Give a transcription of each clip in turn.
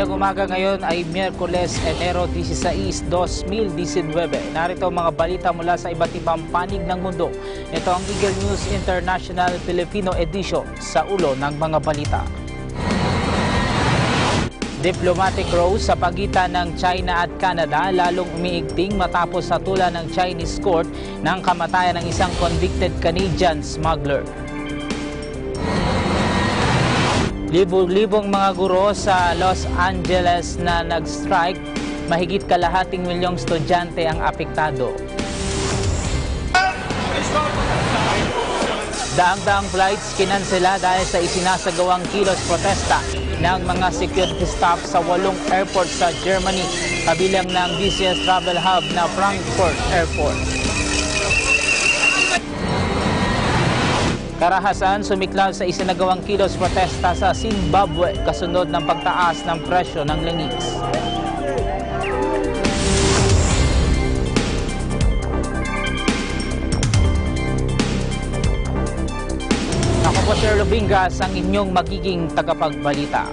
Magandang umaga, ngayon ay Miyerkules, Enero 16, 2019. Narito ang mga balita mula sa iba't ibang panig ng mundo. Ito ang Eagle News International Filipino Edition sa ulo ng mga balita. Diplomatic row sa pagitan ng China at Canada lalong umiigting matapos hatulan ng Chinese court ng kamatayan ng isang convicted Canadian smuggler. Libong-libong mga guro sa Los Angeles na nag-strike, mahigit kalahating milyong estudyante ang apektado. Daang-daang flights kinansela dahil sa isinasagawang kilos protesta ng mga security staff sa 8 airports sa Germany, kabilang ng busiest travel hub na Frankfurt Airport. Karahasan sumiklab sa isinagawang kilos protesta sa Zimbabwe kasunod ng pagtaas ng presyo ng langis. Ako po Sir Lubingas, ang inyong magiging tagapagbalita.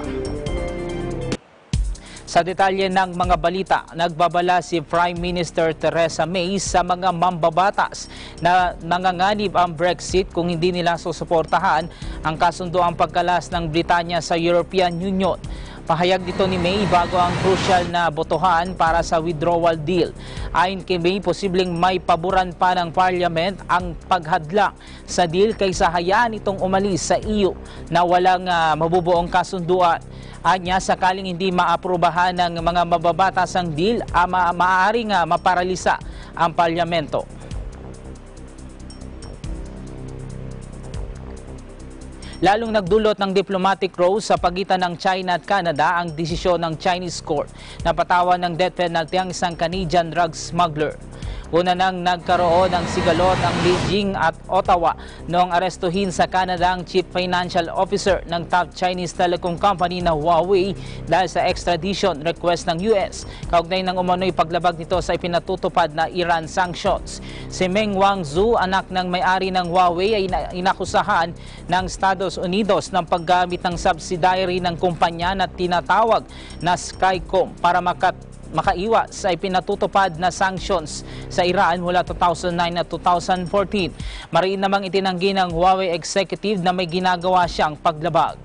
Sa detalye ng mga balita, nagbabala si Prime Minister Theresa May sa mga mambabatas na nanganganib ang Brexit kung hindi nila susuportahan ang kasunduang pagkalas ng Britanya sa European Union. Pahayag dito ni May bago ang crucial na botohan para sa withdrawal deal. Ayon kay May, posibleng may paboran pa ng Parliament ang paghadlang sa deal kaysa hayaan itong umalis sa EU na walang mabubuong kasunduan. Anya, sakaling hindi maaprubahan ng mga mababatas ang deal, maaaring maparalisa ang Parlamento. Lalong nagdulot ng diplomatic row sa pagitan ng China at Canada ang desisyon ng Chinese court na patawan ng death penalty ang isang Canadian drug smuggler. Una nang nagkaroon ng sigalot ang Beijing at Ottawa noong arestuhin sa Canada ang Chief Financial Officer ng top Chinese telecom company na Huawei dahil sa extradition request ng US. Kaugnay ng umano'y paglabag nito sa ipinatutupad na Iran sanctions. Si Meng Wanzhou, anak ng may-ari ng Huawei, ay inakusahan ng Estados Unidos ng paggamit ng subsidiary ng kumpanya na tinatawag na Skycom para makaiwas sa ipinatutupad na sanctions sa Iran mula 2009 at 2014. Mariin namang itinanggi ng Huawei executive na may ginagawa siyang paglabag.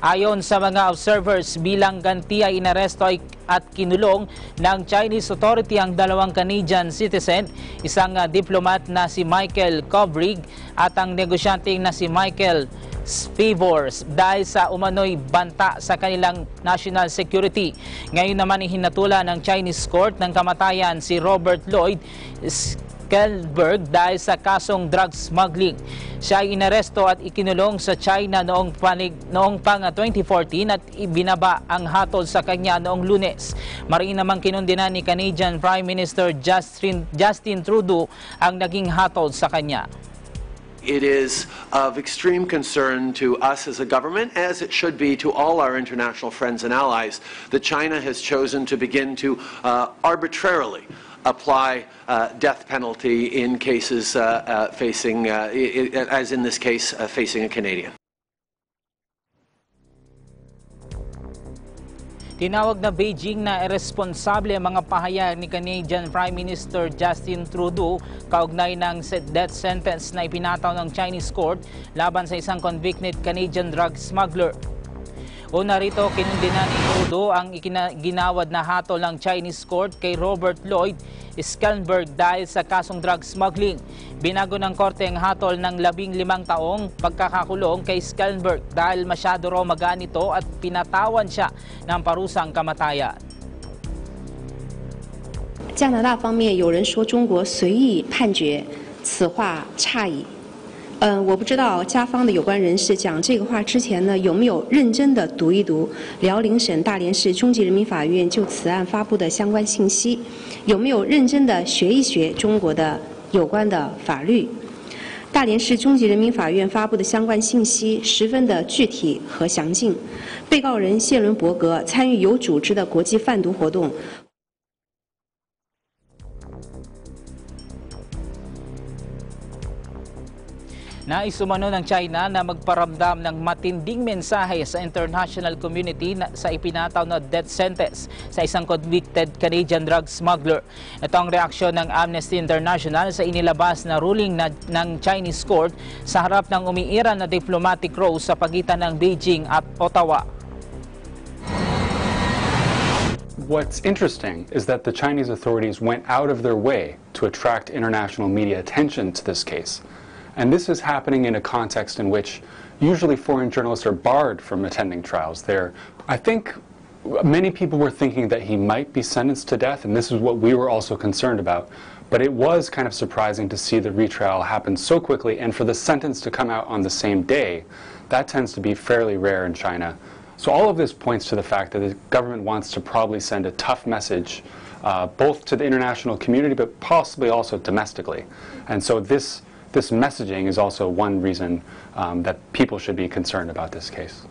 Ayon sa mga observers, bilang ganti ay inaresto at kinulong ng Chinese authority ang 2 Canadian citizen, isang diplomat na si Michael Kovrig at ang negosyante na si Michael Spivors dahil sa umano'y banta sa kanilang national security. Ngayon naman ihinatula ng Chinese court ng kamatayan si Robert Lloyd Skelberg dahil sa kasong drug smuggling. Siya ay inaresto at ikinulong sa China noong pang 2014 at ibinaba ang hatol sa kanya noong Lunes. Mariin namang kinundina ni Canadian Prime Minister Justin Trudeau ang naging hatol sa kanya. It is of extreme concern to us as a government, as it should be to all our international friends and allies, that China has chosen to begin to arbitrarily apply death penalty in cases facing, as in this case, facing a Canadian. Tinawag na Beijing na irresponsable ang mga pahayag ni Canadian Prime Minister Justin Trudeau kaugnay ng death sentence na ipinataw ng Chinese court laban sa isang convicted Canadian drug smuggler. Una rito, kinundina ni Trudeau ang ginawad na hatol ng Chinese court kay Robert Lloyd Skelberg dahil sa kasong drug smuggling. Binago ng korte ang hatol ng 15 taong pagkakakulong kay Skelberg dahil masyado raw maganito at pinatawan siya ng parusang kamatayan. 加拿大方面有人说中国随意判决，此话差矣。我不知道加方的有关人士讲这个话之前呢，有没有认真的读一读辽宁省大连市中级人民法院就此案发布的相关信息，有没有认真的学一学中国的有关的法律。大连市中级人民法院发布的相关信息十分的具体和详尽。被告人谢伦伯格参与有组织的国际贩毒活动。Nais umano ng China na magparamdam ng matinding mensahe sa international community sa ipinataw na death sentence sa isang convicted Canadian drug smuggler. Ito ang reaksyon ng Amnesty International sa inilabas na ruling ng Chinese court sa harap ng umiiral na diplomatic row sa pagitan ng Beijing at Ottawa. What's interesting is that the Chinese authorities went out of their way to attract international media attention to this case. And this is happening in a context in which usually foreign journalists are barred from attending trials. I think many people were thinking that he might be sentenced to death, and this is what we were also concerned about. But it was kind of surprising to see the retrial happen so quickly, and for the sentence to come out on the same day. That tends to be fairly rare in China. So all of this points to the fact that the government wants to probably send a tough message both to the international community but possibly also domestically. And so this messaging is also one reason that people should be concerned about this case.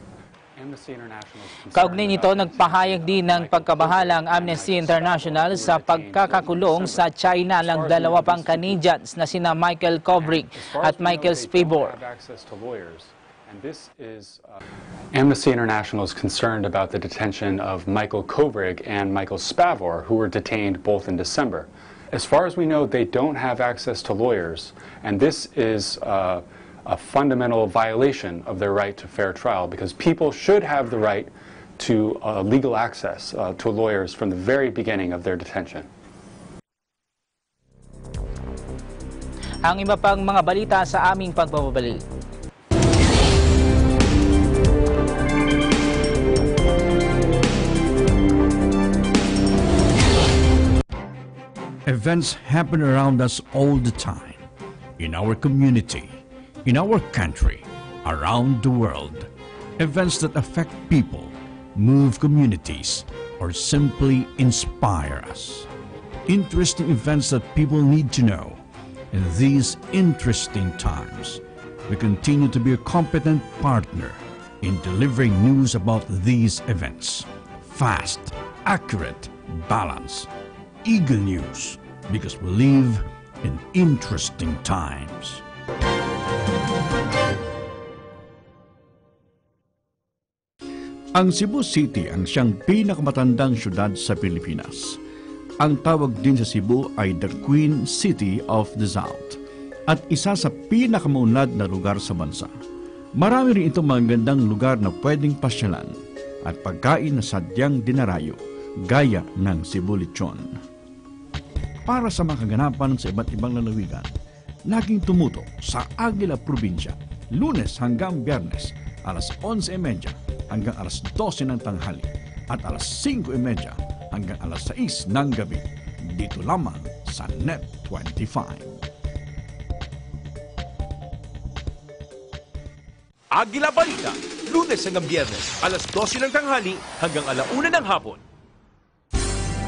Kaugnay nito, nagpahayag din ng pagkabahala ang Amnesty International sa pagkakakulong sa China ng dalawa pang Canadians na sina Michael Kovrig at Michael Spivor. Amnesty International is concerned about the detention of Michael Kovrig and Michael Spavor, who were detained both in December. As far as we know, they don't have access to lawyers, and this is a fundamental violation of their right to fair trial, because people should have the right to legal access to lawyers from the very beginning of their detention. Ang iba pang mga balita sa aming pagbabalik. Events happen around us all the time, in our community, in our country, around the world. Events that affect people, move communities, or simply inspire us. Interesting events that people need to know. In these interesting times, we continue to be a competent partner in delivering news about these events. Fast, accurate, balanced. Eagle News, because we live in interesting times. Ang Cebu City ang siyang pinakamatandang syudad sa Pilipinas. Ang tawag din sa Cebu ay the Queen City of the South at isa sa pinakamaunlad na lugar sa bansa. Marami rin itong mga gandang lugar na pwedeng pasyalan at pagkain na sadyang dinarayo gaya ng Cebu Lechon. Para sa mga kaganapan sa iba't ibang lalawigan, laging tumutok sa Aguila Probinsya, Lunes hanggang Biyernes, alas 11:30 hanggang alas 12 ng tanghali at alas 5:30 hanggang alas 6 ng gabi. Dito lamang sa Net 25. Aguila Balita, Lunes hanggang Biyernes, alas 12 ng tanghali hanggang alauna ng hapon.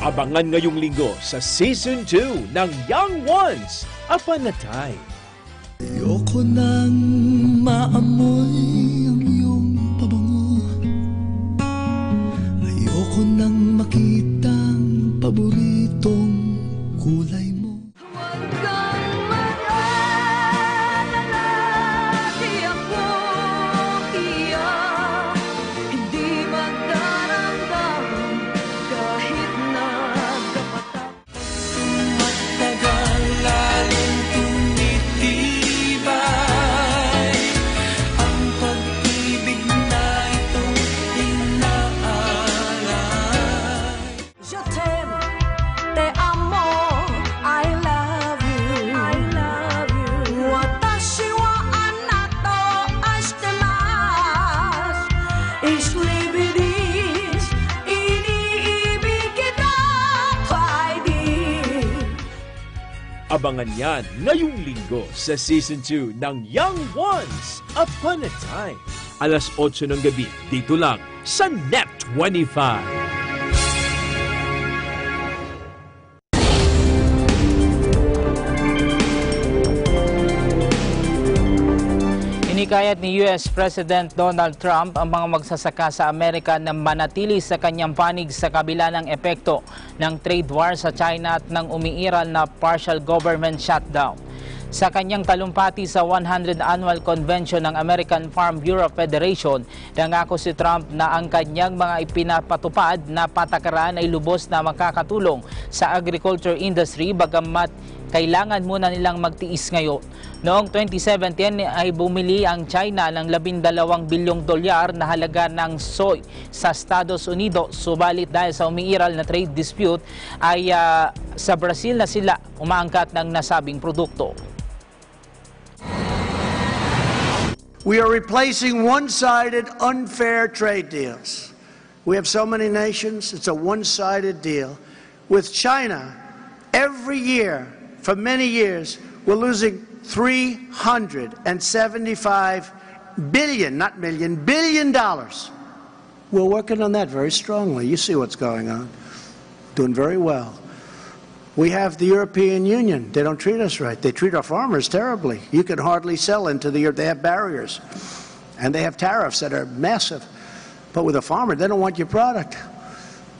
Abangan ngayong linggo sa Season 2 ng Young Ones, Upon a Time. Ayoko nang maamoy ang iyong pabango. Ayoko nang makitang paboritong kulay mo. Huwag kang mag-alala, di ako iyak. Hindi magdaramdam kahit nagkapatap. Matagal lalong tumitibay ang pag-ibig na itong inaalay. Je t'aime, te amo, I love you, I love you. Watashi wa anato ashitemasu. Ich liebe dich, iniibig kita, Heidi. Abangan yan ngayong linggo sa Season 2 ng Young Ones, Upon a Time. Alas 8 ng gabi, dito lang sa Net 25. Hinikayat ni US President Donald Trump ang mga magsasaka sa Amerika na manatili sa kanyang panig sa kabila ng epekto ng trade war sa China at ng umiiral na partial government shutdown. Sa kanyang talumpati sa 100th Annual Convention ng American Farm Bureau Federation, nangako si Trump na ang kanyang mga ipinapatupad na patakaran ay lubos na makakatulong sa agriculture industry, bagamat kailangan muna nilang magtiis ngayon. Noong 2017 ay bumili ang China ng $12 bilyong na halaga ng soy sa Estados Unidos. Subalit dahil sa umiiral na trade dispute ay sa Brazil na sila umaangkat ng nasabing produkto. We are replacing one-sided, unfair trade deals. We have so many nations, it's a one-sided deal. With China, every year, for many years, we're losing $375 billion, not million, billion dollars. We're working on that very strongly. You see what's going on. Doing very well. We have the European Union. They don't treat us right. They treat our farmers terribly. You can hardly sell into the Europe. They have barriers. And they have tariffs that are massive. But with a farmer, they don't want your product.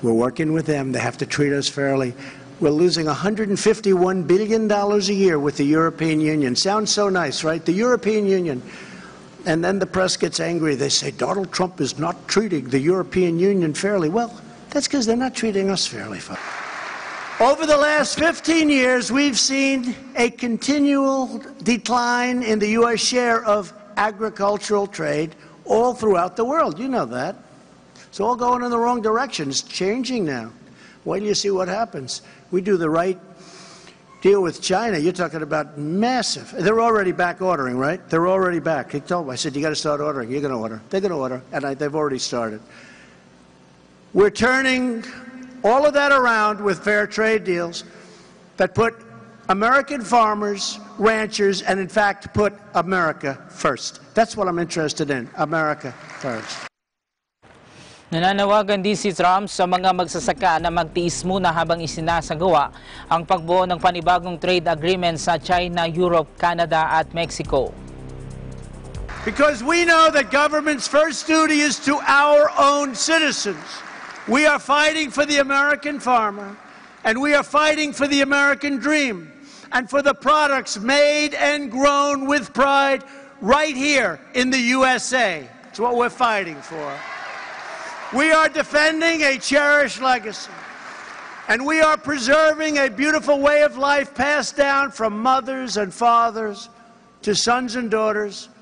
We're working with them. They have to treat us fairly. We're losing $151 billion a year with the European Union. Sounds so nice, right? The European Union. And then the press gets angry. They say, Donald Trump is not treating the European Union fairly. Well, that's because they're not treating us fairly. Over the last 15 years, we've seen a continual decline in the U.S. share of agricultural trade all throughout the world. You know that. It's all going in the wrong direction. It's changing now. Wait till you see what happens. We do the right deal with China. You're talking about massive. They're already back ordering, right? They're already back. He told me, I said, you got to start ordering. You're going to order. They're going to order. And they've already started. We're turning all of that around with fair trade deals that put American farmers, ranchers, and in fact put America first. That's what I'm interested in, America first. Nananawagan din si Trump sa mga magsasaka na magtiis muna habang isinasagawa ang pagbuo ng panibagong trade agreement sa China, Europe, Canada at Mexico. Because we know that government's first duty is to our own citizens. We are fighting for the American farmer, and we are fighting for the American dream, and for the products made and grown with pride right here in the USA. It's what we're fighting for. We are defending a cherished legacy, and we are preserving a beautiful way of life passed down from mothers and fathers to sons and daughters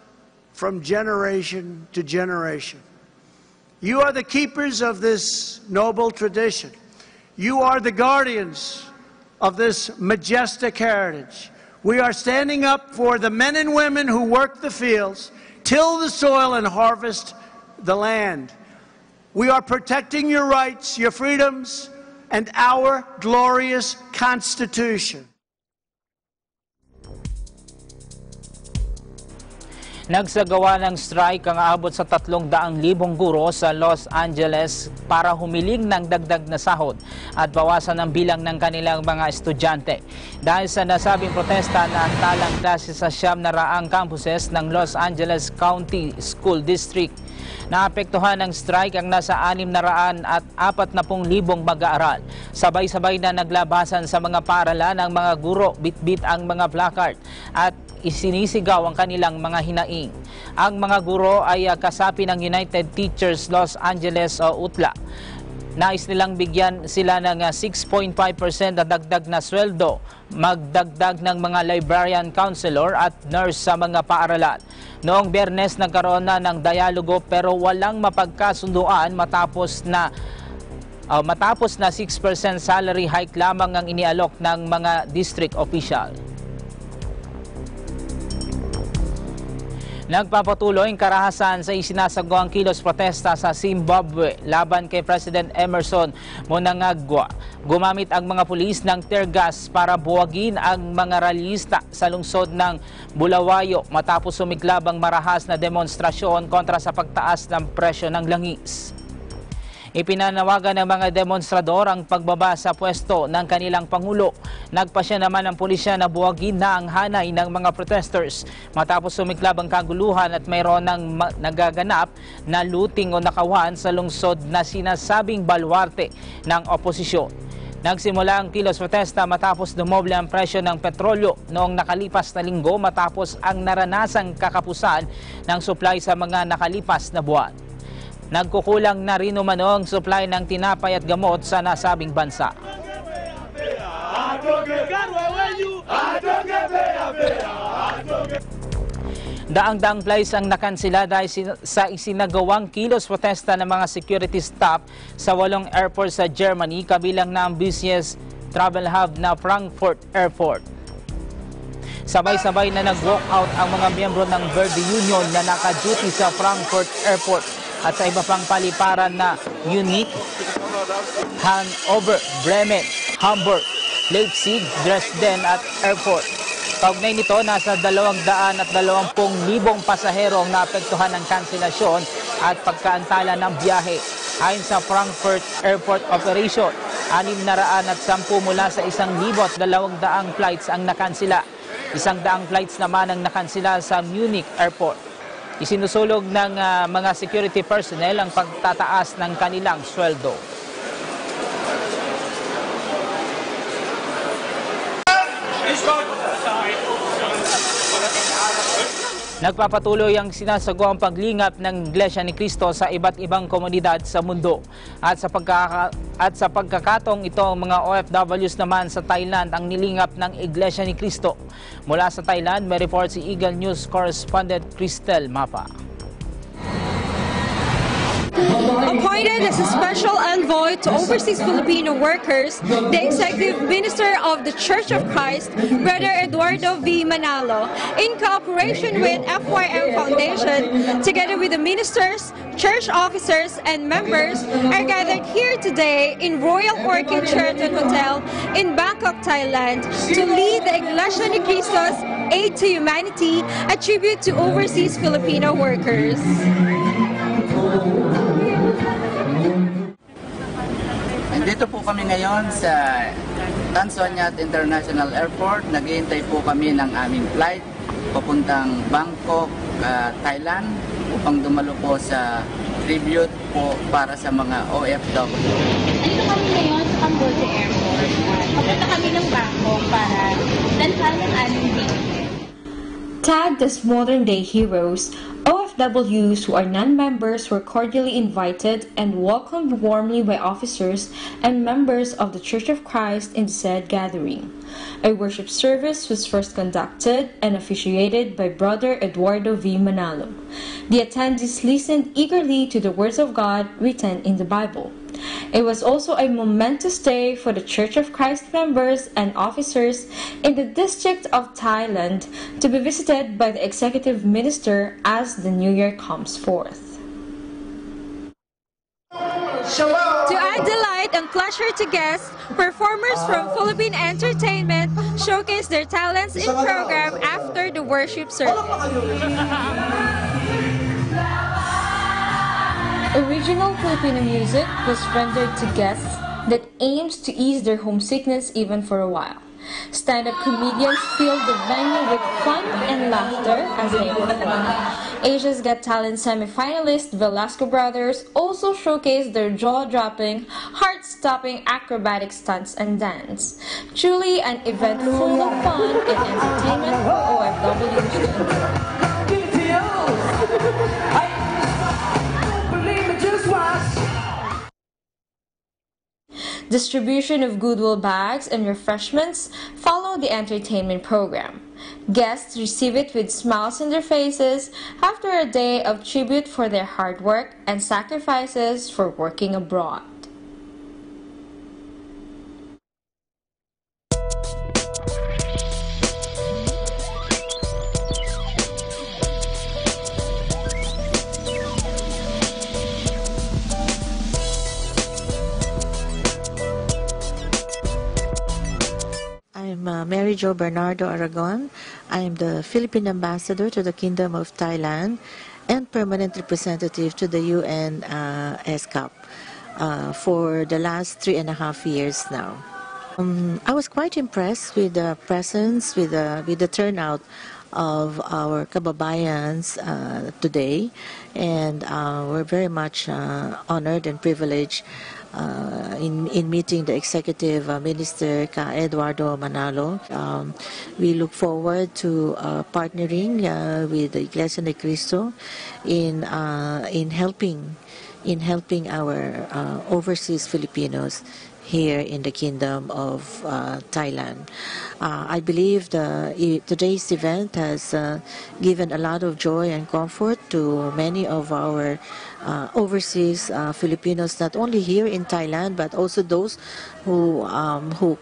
from generation to generation. You are the keepers of this noble tradition. You are the guardians of this majestic heritage. We are standing up for the men and women who work the fields, till the soil, and harvest the land. We are protecting your rights, your freedoms, and our glorious Constitution. Nagsagawa ng strike ang aabot sa 300,000 guro sa Los Angeles para humiling ng dagdag na sahod at bawasan ang bilang ng kanilang mga estudyante. Dahil sa nasabing protesta na antalang klase sa 900 campuses ng Los Angeles County School District, naapektuhan ng strike ang nasa 640,000 mag-aaral. Sabay-sabay na naglabasan sa mga paaralan ng mga guro, bitbit ang mga placard at isinisigaw ang kanilang mga hinaing. Ang mga guro ay kasapi ng United Teachers Los Angeles o UTLA. Nais nilang bigyan sila ng 6.5% na dagdag na sweldo, magdagdag ng mga librarian, counselor at nurse sa mga paaralan. Noong Biyernes nagkaroon na ng dialogo pero walang mapagkasunduan matapos na 6% salary hike lamang ang inialok ng mga district official. Nagpapatuloy ang karahasan sa isinasagawang kilos protesta sa Zimbabwe laban kay President Emerson Mnangagwa. Gumamit ang mga pulis ng tear gas para buwagin ang mga rallyista sa lungsod ng Bulawayo matapos sumiklab ang marahas na demonstrasyon kontra sa pagtaas ng presyo ng langis. Ipinanawagan ng mga demonstrador ang pagbaba sa pwesto ng kanilang Pangulo. Nagpasya naman ang pulisya na buwagin na ang hanay ng mga protesters matapos sumiklab ang kaguluhan at mayroon ng nagaganap na looting o nakawan sa lungsod na sinasabing baluarte ng oposisyon. Nagsimula ang kilos protesta matapos dumoble ang presyo ng petrolyo noong nakalipas na linggo matapos ang naranasang kakapusan ng supply sa mga nakalipas na buwan. Nagkukulang na rin umano ang supply ng tinapay at gamot sa nasabing bansa. Daang-daang flights ang nakansela dahil sa isinagawang kilos protesta ng mga security staff sa 8 airports sa Germany, kabilang na ang business travel hub na Frankfurt Airport. Sabay-sabay na nag-walk out ang mga miyembro ng Verdi Union na naka-duty sa Frankfurt Airport at sa iba pang paliparan na Munich, Hanover, Bremen, Hamburg, Leipzig, Dresden at Airport. Kaugnay nito, nasa 220,000 pasahero ang naapektuhan ng kanselasyon at pagkaantala ng biyahe. Ayon sa Frankfurt Airport Operation, 610 mula sa 1,200 flights ang nakansela. 100 flights naman ang nakansela sa Munich Airport. Isinusulog ng mga security personnel ang pagtataas ng kanilang sweldo. Nagpapatuloy ang sinasagawang paglingap ng Iglesia ni Cristo sa iba't ibang komunidad sa mundo. At sa pagkakataong ito, ang mga OFWs naman sa Thailand ang nilingap ng Iglesia ni Cristo. Mula sa Thailand, may report si Eagle News correspondent Cristel Mapa. Appointed as a special envoy to overseas Filipino workers, the Executive Minister of the Church of Christ, Brother Eduardo V. Manalo, in cooperation with FYM Foundation, together with the ministers, church officers, and members, are gathered here today in Royal Orchid Sheraton Hotel in Bangkok, Thailand, to lead the Iglesia ni Cristo's Aid to Humanity, a tribute to overseas Filipino workers. Dito po kami ngayon sa Tan Son Nhat International Airport. Naghihintay po kami ng aming flight papuntang Bangkok, Thailand upang dumalo po sa tribute po para sa mga OFW. Dito kami ngayon sa Cambodia Airport. Papunta kami ng Bangkok para danhal ng aming baby. Tagged as modern-day heroes, OFWs who are non-members were cordially invited and welcomed warmly by officers and members of the Church of Christ in the said gathering. A worship service was first conducted and officiated by Brother Eduardo V. Manalo. The attendees listened eagerly to the words of God written in the Bible. It was also a momentous day for the Church of Christ members and officers in the District of Thailand to be visited by the Executive Minister as the New Year comes forth. To add delight and pleasure to guests, performers from Philippine Entertainment showcased their talents in program after the worship service. Original Filipino music was rendered to guests that aims to ease their homesickness even for a while. Stand-up comedians filled the venue with fun and laughter as they performed. Asia's Got Talent semi-finalist Velasco Brothers also showcased their jaw-dropping, heart-stopping acrobatic stunts and dance. Truly an event full of fun and entertainment for OFWs to enjoy. Distribution of goodwill bags and refreshments follow the entertainment program. Guests receive it with smiles on their faces after a day of tribute for their hard work and sacrifices for working abroad. I'm Mary Jo Bernardo Aragon. I am the Philippine Ambassador to the Kingdom of Thailand and Permanent Representative to the UN ESCAP for the last 3.5 years now. I was quite impressed with the presence, with the turnout of our kababayans today, and we're very much honored and privileged in meeting the Executive Minister Ka Eduardo Manalo. We look forward to partnering with the Iglesia ni Cristo in helping our overseas Filipinos here in the Kingdom of Thailand. I believe today's event has given a lot of joy and comfort to many of our overseas Filipinos, not only here in Thailand, but also those who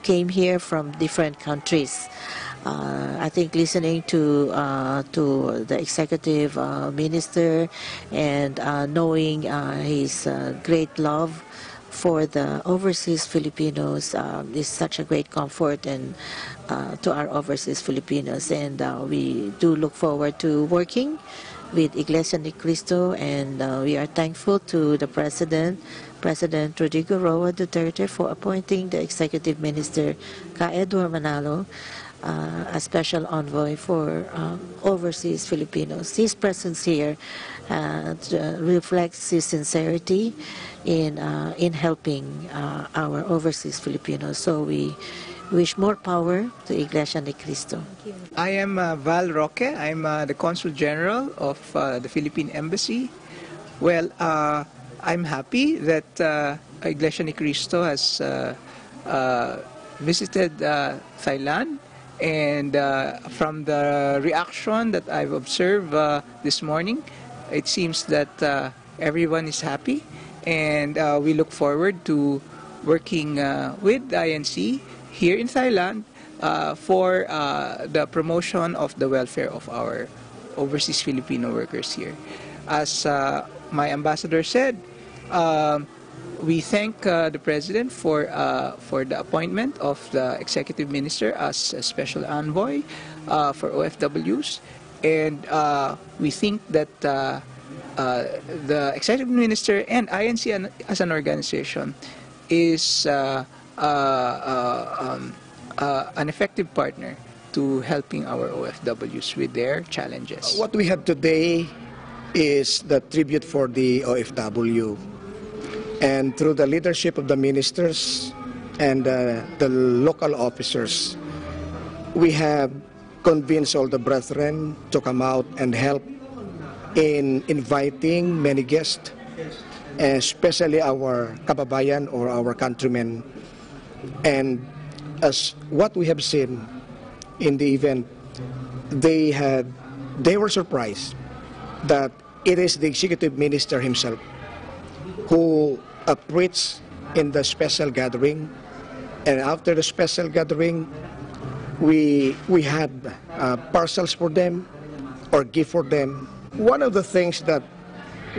came here from different countries. I think listening to the executive minister and knowing his great love for the overseas Filipinos is such a great comfort and to our overseas Filipinos, and we do look forward to working with Iglesia ni Cristo, and we are thankful to the President Rodrigo Roa Duterte for appointing the Executive Minister Ka Eduardo Manalo a special envoy for overseas Filipinos. His presence here reflects his sincerity in helping our overseas Filipinos. So we wish more power to Iglesia ni Cristo. I am Val Roque. I'm the Consul General of the Philippine Embassy. Well, I'm happy that Iglesia ni Cristo has visited Thailand, and from the reaction that I've observed this morning, it seems that everyone is happy, and we look forward to working with the INC here in Thailand for the promotion of the welfare of our overseas Filipino workers here. As my ambassador said, we thank the President for the appointment of the Executive Minister as a special envoy for OFWs, and we think that the Executive Minister and INC as an organization is an effective partner to helping our OFWs with their challenges. What we have today is the tribute for the OFW. And through the leadership of the ministers and the local officers, we have convinced all the brethren to come out and help in inviting many guests, especially our kababayan or our countrymen. And as what we have seen in the event, they were surprised that it is the executive minister himself who preached in the special gathering, and after the special gathering, we had parcels for them or gift for them. One of the things that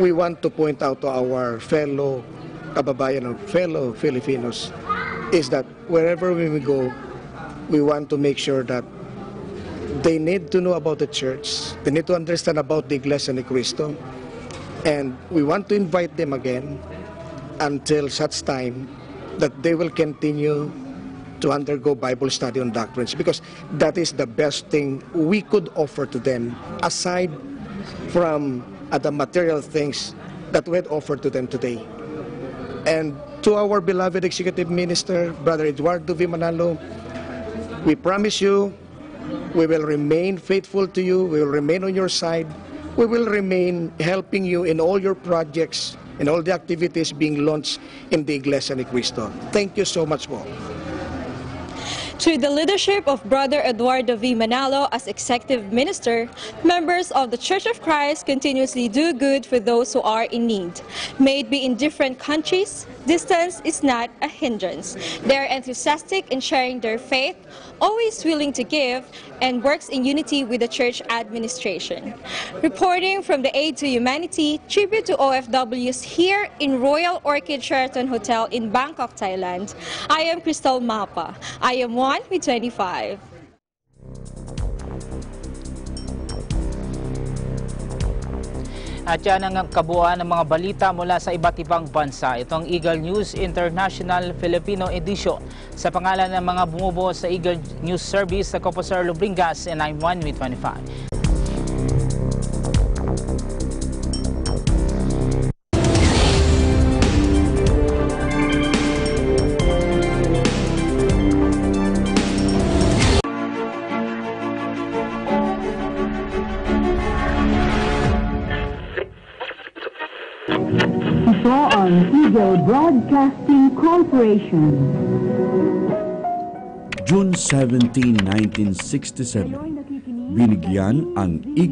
we want to point out to our fellow kababayan or fellow Filipinos is that wherever we go, we want to make sure that they need to know about the church, they need to understand about the Iglesia ni Cristo, and we want to invite them again until such time that they will continue to undergo Bible study on doctrines, because that is the best thing we could offer to them aside from the material things that we had offered to them today. And to our beloved Executive Minister, Brother Eduardo V. Manalo, we promise you we will remain faithful to you, we will remain on your side, we will remain helping you in all your projects and all the activities being launched in the Iglesia ni Cristo. Thank you so much po. Through the leadership of Brother Eduardo V. Manalo as Executive Minister, members of the Church of Christ continuously do good for those who are in need. May it be in different countries, distance is not a hindrance. They are enthusiastic in sharing their faith, always willing to give, and works in unity with the church administration. Reporting from the Aid to Humanity, tribute to OFWs here in Royal Orchid Sheraton Hotel in Bangkok, Thailand, I am Crystal Mapa. I am one with 25. At yan ang kabuuan ng mga balita mula sa iba't ibang bansa. Ito ang Eagle News International Filipino Edition. Sa pangalan ng mga bumubuo sa Eagle News Service, ako po Sir Lubringas, and I'm 1 with 25. ng Eagle Broadcasting Corporation. June 17, 1967, binigyan ang Eagle